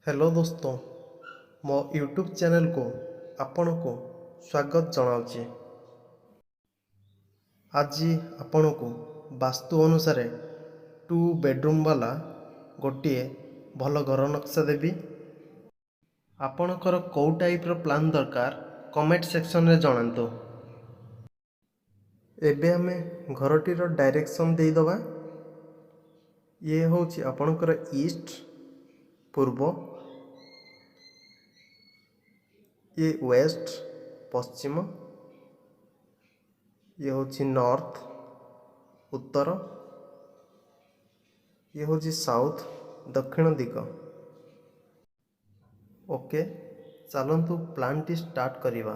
Hello दोस्तों, मो YouTube channel को आपण को स्वागत जनाऊँगी। आज आपण को वास्तु अनुसार 2 बेडरूम वाला गोटे भल घर नक्शा देवी। आपणकर कौ टाइप रो प्लान दरकार कमेंट सेक्शन रे जणांतु। एबे आमे घरटीर डायरेक्शन दे दबा। ये होची आपणकर ईस्ट पूर्व, ये वेस्ट पश्चिम, ये होची नॉर्थ उत्तर, ये होची साउथ दक्षिण दिग। ओके, चलतु प्लान टी स्टार्ट करिवा।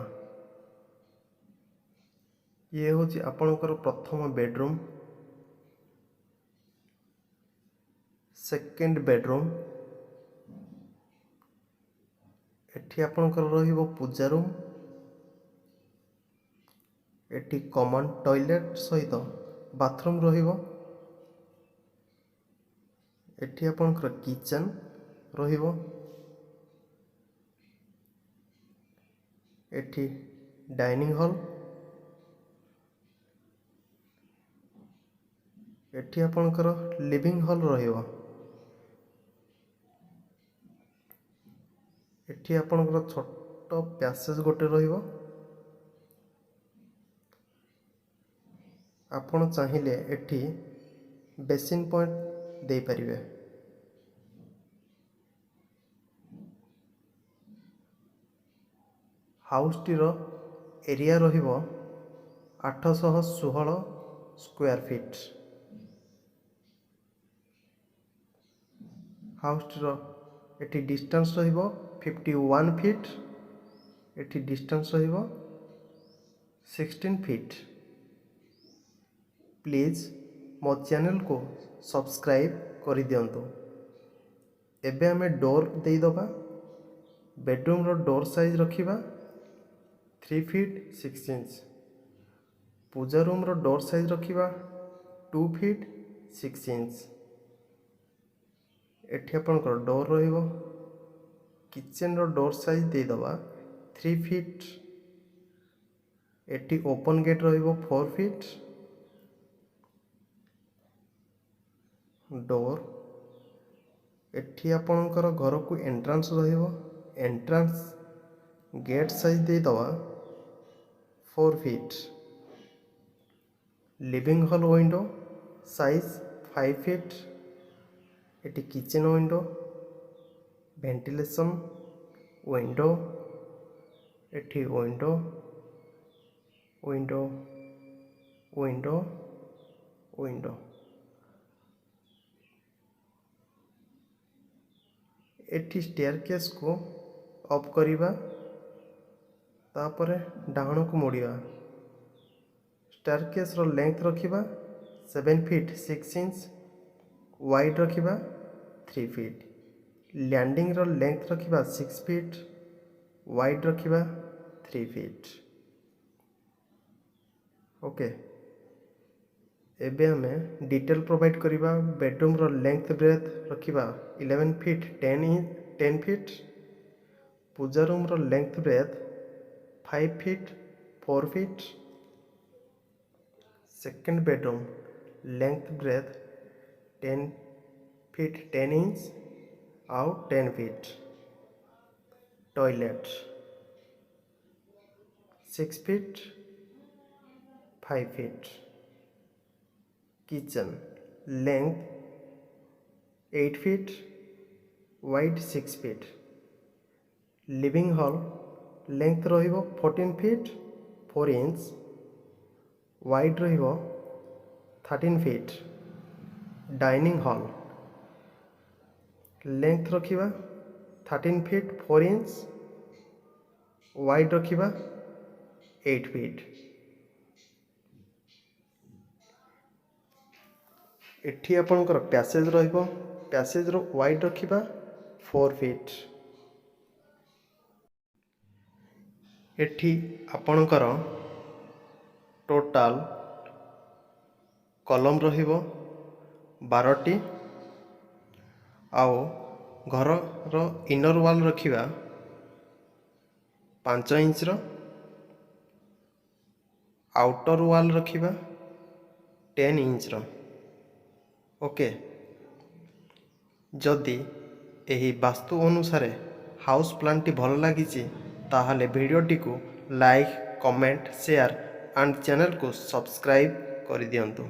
ये होची आपणकर प्रथम बेडरूम, सेकेंड बेडरूम, एठी आपणकर रहिबो पूजा रूम, एठी कॉमन टॉयलेट सहित बाथरूम रहिबो, एठी आपणकर किचन रहिबो, एठी डाइनिंग हॉल, एठी आपणकर लिविंग हॉल रहिबो, एठी आपणकर छोट पैसेज गोटे रहिबो। आपण चाहिए एठी बेसिन पॉइंट दे परिबे। हाउस टीर एरिया रहिबो 816 स्क्वायर फीट। हाउस टीर एठी डिस्टेंस रहिबो 51 फीट, एठी डिस्टेंस रहिबो 16 फीट। प्लीज मो चैनल को सब्सक्राइब कर दियंतु। एबे आमे डोर दे दबा। बेडरूम रो डोर साइज रखिबा 3 फीट 6 इंच। पूजा रूम रो डोर साइज रखिबा 2 फीट 6 इंच। एठी आपनकर डोर रहिबो। किचन रो डोर साइज दे दबा 3 फीट। एठी ओपन गेट रहिबो 4 फीट। डोर एठी आपनकर घर को एंट्रेंस रहिबो। एंट्रेंस गेट साइज दे दबा 4 feet. Living hall window size 5 feet. एटी किचन विंडो, वेंटिलेशन विंडो, एटी विंडो विंडो विंडो विंडो। एटी स्टेयरकेस को अप करिबा, तापरे डाहण को मोड़िबा। स्टेयरकेस रो लेंथ रखिबा 7 फीट 6 इंच, वाइड रखिबा 3 फीट। लैंडिंग रो लेंथ रखिबा 6 फीट, वाइड रखिबा 3 फीट। ओके, एबे हमें डिटेल प्रोवाइड करिबा। बेडरूम रो लेंथ ब्रेथ रखिबा 11 फीट 10 फीट। पूजा रूम रो length breadth 5 feet 4 feet. Second bedroom length breadth 10 feet 10 inch आउ 10 feet. Toilet 6 feet 5 feet. Kitchen length 8 feet, wide 6 feet. Living hall length रहिबो 14 feet 4 inch, wide रहिबो 13 feet. Dining hall length रखिबा 13 feet 4 inch, wide रखिबा 8 feet. एठी आपनकर passage रहिबो। Passage रो wide रखिबा 4 फीट। एठी आपनकर टोटाल कलम रहिबो 12टी आउ ଘରର ଇନର ୱାଲ୍ ରଖିବା 5 ଇଞ୍ଚର, ଆଉଟର ୱାଲ୍ ରଖିବା 10 ଇଞ୍ଚର। ଓକେ। ଯଦି ଏହି ବାସ୍ତୁ ଅନୁସାରେ ହାଉସ୍ ପ୍ଲାନ୍ଟି ଭଲ ଲାଗିଛି ତାହେଲେ ଭିଡ଼ିଓଟିକୁ ଲାଇକ୍, କମେଣ୍ଟ, ସେୟାର ଆଣ୍ଡ ଚ୍ୟାନେଲକୁ ସବସ୍କ୍ରାଇବ୍ କରିଦିଅନ୍ତୁ।